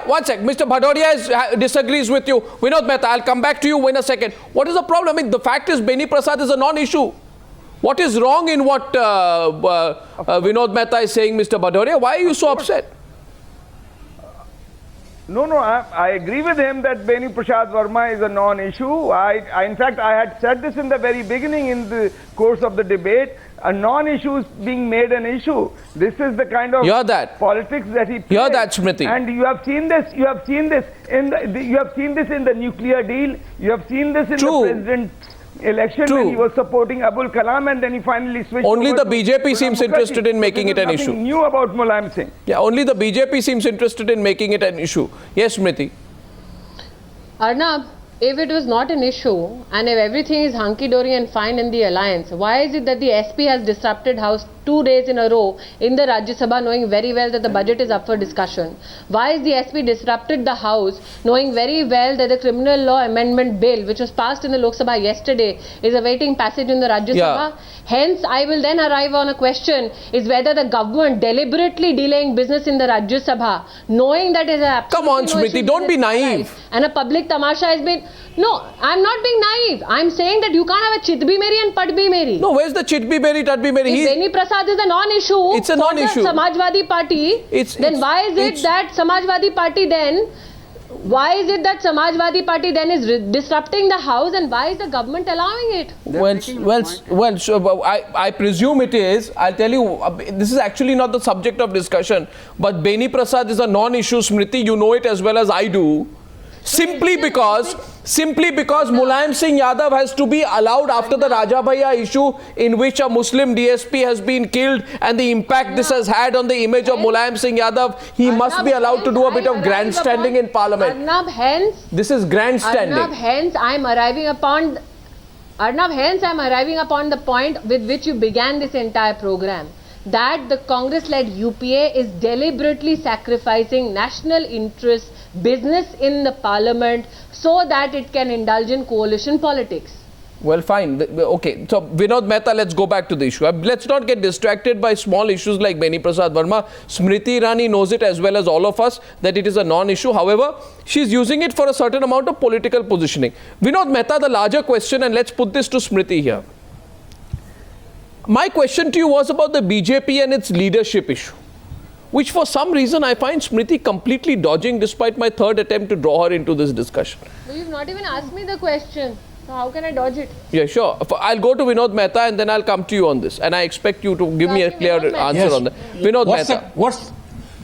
One sec. Mr. Bhadoria disagrees with you. Vinod Mehta, I'll come back to you in a second. What is the problem? I mean, the fact is Beni Prasad is a non-issue. What is wrong in what Vinod Mehta is saying, Mr. Bhadoria? Why are you so upset? No, I agree with him that Beni Prasad Verma is a non-issue. In fact, I had said this in the very beginning in the course of the debate. A non-issue is being made an issue. This is the kind of politics that he plays. Hear that, Smriti. And you have seen this. You have seen this in the nuclear deal. You have seen this in the president's election when he was supporting Abul Kalam, and then he finally switched. Only the BJP seems interested in making it an issue. Nothing new about Mulayam Singh. Yeah, only the BJP seems interested in making it an issue. Yes, Smriti. Arnab, if it was not an issue and if everything is hunky-dory and fine in the alliance, why is it that the SP has disrupted House 2 days in a row in the Rajya Sabha knowing very well that the budget is up for discussion? Why is the SP disrupted the House knowing very well that the criminal law amendment bill which was passed in the Lok Sabha yesterday is awaiting passage in the Rajya Sabha? Hence, I will then arrive on a question is whether the government deliberately delaying business in the Rajya Sabha knowing that is a... Come on, Smriti, don't be naive. And a public tamasha has been... No, I'm not being naive. I'm saying that you can't have a chit bhi meri and pat bhi meri. No, where's the chit bhi meri, tat bhi meri? If Beni Prasad is a non-issue, it's a non-issue. For the Samajwadi Party, then why is it that Samajwadi Party then... Why is it that Samajwadi Party then is disrupting the House, and why is the government allowing it? Well, so I presume it is. I'll tell you, this is actually not the subject of discussion. But Beni Prasad is a non-issue, Smriti. You know it as well as I do. Simply because Mulayam Singh Yadav has to be allowed after the Raja Bhaiya issue in which a Muslim DSP has been killed and the impact this has had on the image of Mulayam Singh Yadav, he must be allowed to do a bit of grandstanding in Parliament. Arnab, hence... This is grandstanding. Arnab, hence I'm arriving upon... Arnab, hence I'm arriving upon the point with which you began this entire program. That the Congress-led UPA is deliberately sacrificing national interests, business in the parliament, so that it can indulge in coalition politics. Well, fine. Okay. So, Vinod Mehta, let's go back to the issue. Let's not get distracted by small issues like Beni Prasad Verma. Smriti Irani knows it as well as all of us that it is a non-issue. However, she's using it for a certain amount of political positioning. Vinod Mehta, the larger question, and let's put this to Smriti here. My question to you was about the BJP and its leadership issue, which for some reason I find Smriti completely dodging despite my third attempt to draw her into this discussion. But you've not even asked me the question. So how can I dodge it? Yeah, sure. I'll go to Vinod Mehta and then I'll come to you on this. And I expect you to give me a clear answer on that. Vinod Mehta. What's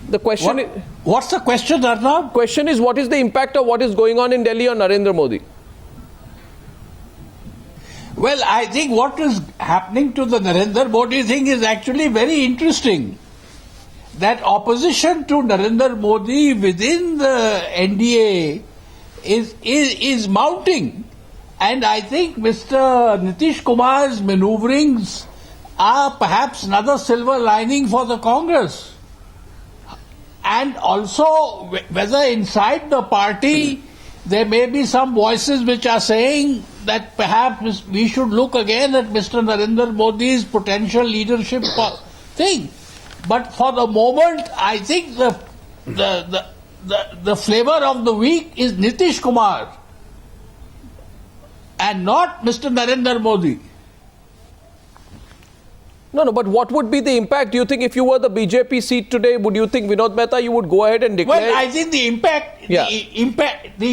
the question? What's the question, Arnab? Question is, what is the impact of what is going on in Delhi on Narendra Modi? Well, I think what is happening to the Narendra Modi thing is actually very interesting. That opposition to Narendra Modi within the NDA is mounting. And I think Mr. Nitish Kumar's maneuverings are perhaps another silver lining for the Congress. And also, whether inside the party there may be some voices which are saying that perhaps we should look again at Mr. Narendra Modi's potential leadership thing. But for the moment, I think the flavor of the week is Nitish Kumar and not Mr. Narendra Modi. No, but what would be the impact? Do you think if you were the BJP seat today, would you think, Vinod Mehta, you would go ahead and declare? Well, I think the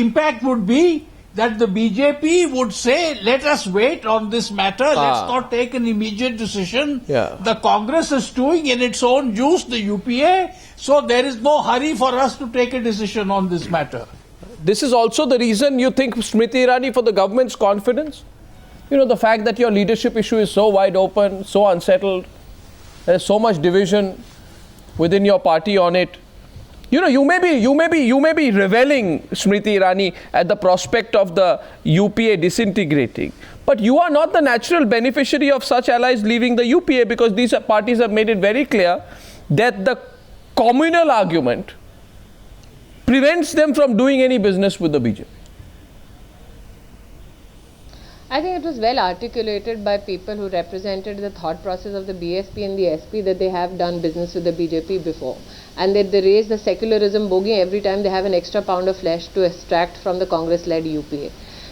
impact would be that the BJP would say, let us wait on this matter, let's not take an immediate decision. The Congress is doing in its own juice, the UPA, so there is no hurry for us to take a decision on this matter. This is also the reason you think, Smriti Irani, for the government's confidence? You know, the fact that your leadership issue is so wide open, so unsettled, there's so much division within your party on it. You know, you may be reveling, Smriti Irani, at the prospect of the UPA disintegrating. But you are not the natural beneficiary of such allies leaving the UPA, because these parties have made it very clear that the communal argument prevents them from doing any business with the BJP. I think it was well articulated by people who represented the thought process of the BSP and the SP that they have done business with the BJP before, and that they raise the secularism bogey every time they have an extra pound of flesh to extract from the Congress-led UPA.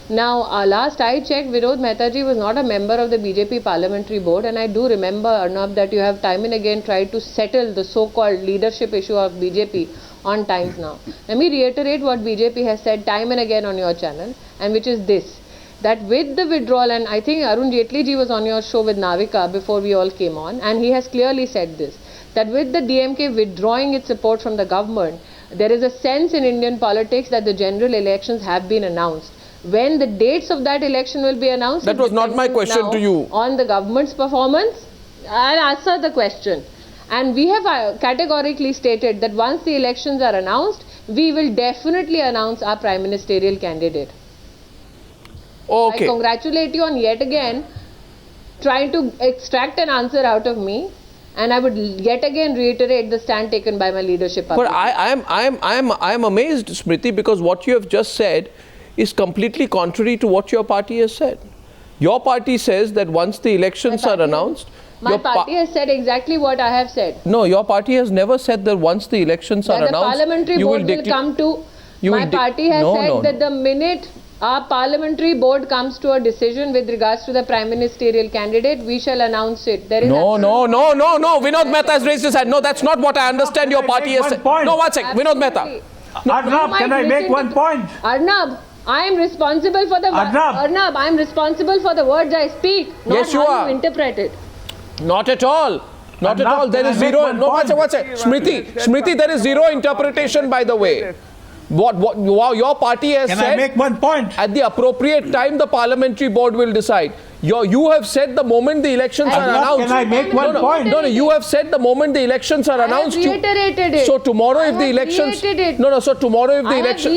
Now, last I checked, Vinod Mehtaji was not a member of the BJP parliamentary board, and I do remember, Arnab, that you have time and again tried to settle the so-called leadership issue of BJP on Times Now. Let me reiterate what BJP has said time and again on your channel, and which is this, that with the withdrawal, and I think Arun Jaitley ji was on your show with Navika before we all came on, and he has clearly said this, that with the DMK withdrawing its support from the government, there is a sense in Indian politics that the general elections have been announced. When the dates of that election will be announced, that was not my question to you. On the government's performance, I'll answer the question. And we have categorically stated that once the elections are announced, we will definitely announce our prime ministerial candidate. Okay. I congratulate you on yet again trying to extract an answer out of me, and I would yet again reiterate the stand taken by my leadership. But I am amazed, Smriti, because what you have just said is completely contrary to what your party has said. Your party says that once the elections are announced, my party has said exactly what I have said. No, your party has never said that once the elections are announced, the parliamentary board will come to. My party has said that the minute our parliamentary board comes to a decision with regards to the prime ministerial candidate, we shall announce it. There is no. Vinod Mehta has raised his hand. No, that's not what I understand your party has said. No, one sec. Vinod Mehta. Arnab, can I make one point? Arnab, I am responsible for the Arnab, I am responsible for the words I speak, not yes, how you interpret it. Not at all. Not at all. There is zero. No, one sec. Smriti, there is zero interpretation, by the way. What your party has said. Can I make one point? At the appropriate time, the parliamentary board will decide. You have said the moment the elections are announced. Can I make one point? No, you have said the moment the elections are announced. I have reiterated it. So tomorrow, if the elections. So tomorrow, if the elections.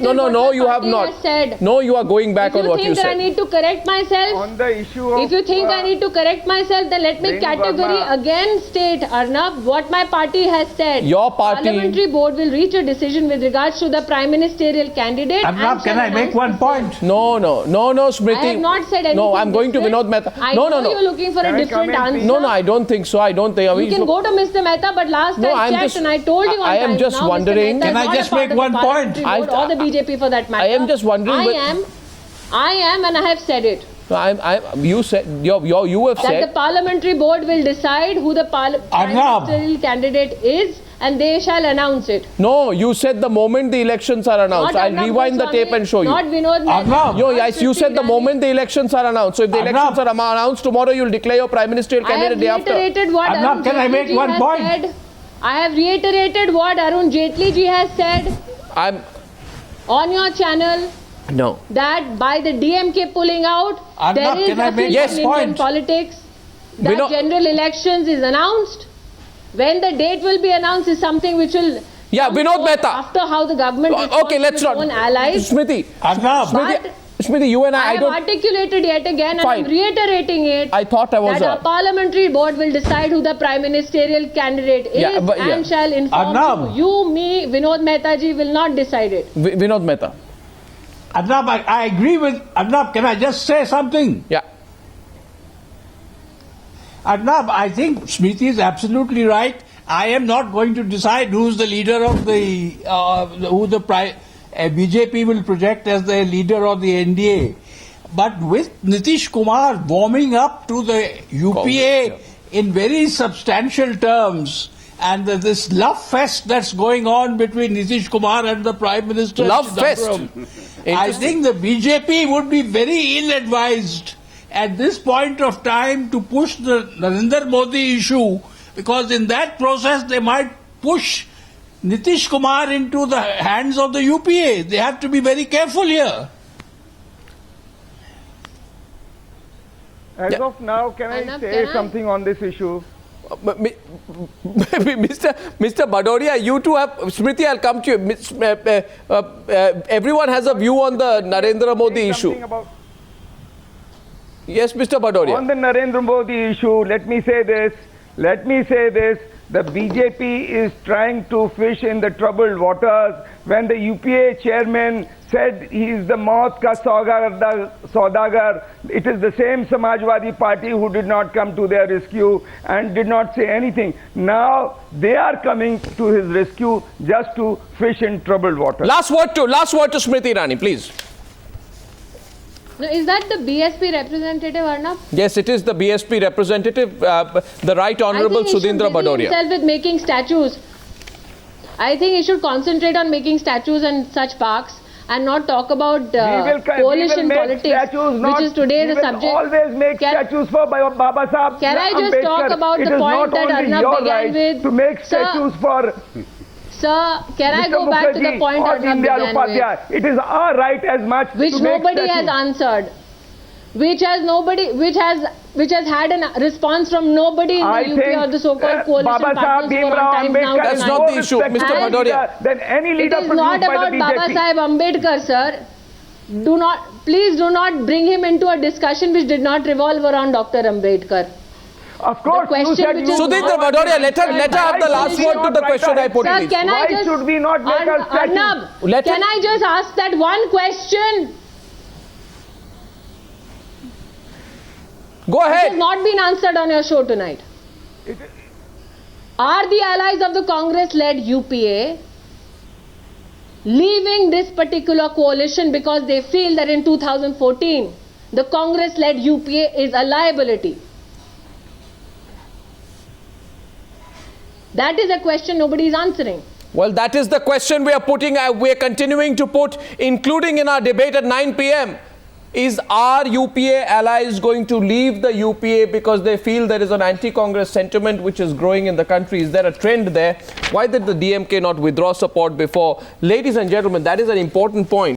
No, you have not. No, you are going back on what you said. If you think that I need to correct myself, on the issue of, if you think I need to correct myself, then let me category again state, Arnab, what my party has said. Your party. Parliamentary board will reach a decision with regards to the prime ministerial candidate. Arnab, can I make one point? No, Smriti. I have not said anything. No, I'm going to Vinod Mehta. No. You're looking for a different answer. No, I don't think so. I don't think. You can go to Mr. Mehta, but last I checked and I told you on I am just wondering. Can I just make one point? Or the BJP for that matter. I am just wondering. I am, and I have said it. You said you have said that the parliamentary board will decide who the parliamentary candidate is, and they shall announce it. No, you said the moment the elections are announced. I'll rewind the tape and show you. Not Vinod Mehta. You said the moment the elections are announced. So if the elections are announced tomorrow, you'll declare your prime ministerial candidate day after. Arnab, can I make one point? I have reiterated what Arun Jaitley ji has said. On your channel. No. That by the DMK pulling out, there is a shift in Indian politics. That general elections is announced. When the date will be announced is something which will. Yeah, Vinod Mehta. After how the government let's not. Own allies. Smriti, you and I don't. I have articulated yet again, and I'm reiterating it. I thought I was. That a parliamentary board will decide who the prime ministerial candidate is and shall inform you, me, Vinod Mehta ji will not decide it. Vinod Mehta. Arnab, I agree with Arnab. Can I just say something? Yeah. Arnab, I think Smriti is absolutely right. I am not going to decide who's the leader of the BJP will project as the leader of the NDA. But with Nitish Kumar warming up to the UPA in very substantial terms, and this love fest that's going on between Nitish Kumar and the Prime Minister. Love fest? I think the BJP would be very ill-advised at this point of time to push the Narendra Modi issue, because in that process they might push Nitish Kumar into the hands of the UPA. They have to be very careful here. As of now, can I say something on this issue? Mr. Bhadoria, you two have. Smriti, I'll come to you. Everyone has a view on the Narendra Modi issue. Yes, Mr. Bhadoria. On the Narendra Modi issue, let me say this. the BJP is trying to fish in the troubled waters. When the UPA chairman said he is the Maut ka Saudagar, it is the same Samajwadi Party who did not come to their rescue and did not say anything. Now they are coming to his rescue just to fish in troubled waters. Last word to Smriti Irani, please. No, is that the BSP representative, Arnab? Yes, it is the BSP representative, the Right Honourable Sudhindra Badoria. I think he should busy himself with making statues. I think he should concentrate on making statues in such parks and not talk about coalition politics, which is today the subject. We will always make statues for Baba Sahib. Can I just talk about the point that Arnab began with? To make statues for... Sir, can I go back to the point Arnab began with? It is our right as much which to make nobody statues. has answered. Which has had a response from nobody in the UP or the so-called coalition partners for times now. That's not the issue, Mr. Badoria. Then any leader it is not about Baba Sahib Ambedkar, sir. Please do not bring him into a discussion which did not revolve around Dr. Ambedkar. Of course, you said Sudhindra Badoria, let her have the last word to the question I put. Sir, can Why I just, should we not make a statue? Arnab, can I just ask that one question? Go It has ahead. not been answered on your show tonight. Are the allies of the Congress-led UPA leaving this particular coalition because they feel that in 2014 the Congress-led UPA is a liability? That is a question nobody is answering. Well, that is the question we are putting, we are continuing to put, including in our debate at 9 p.m. Is our UPA allies going to leave the UPA because they feel there is an anti-Congress sentiment which is growing in the country? Is there a trend there? Why did the DMK not withdraw support before? Ladies and gentlemen, that is an important point.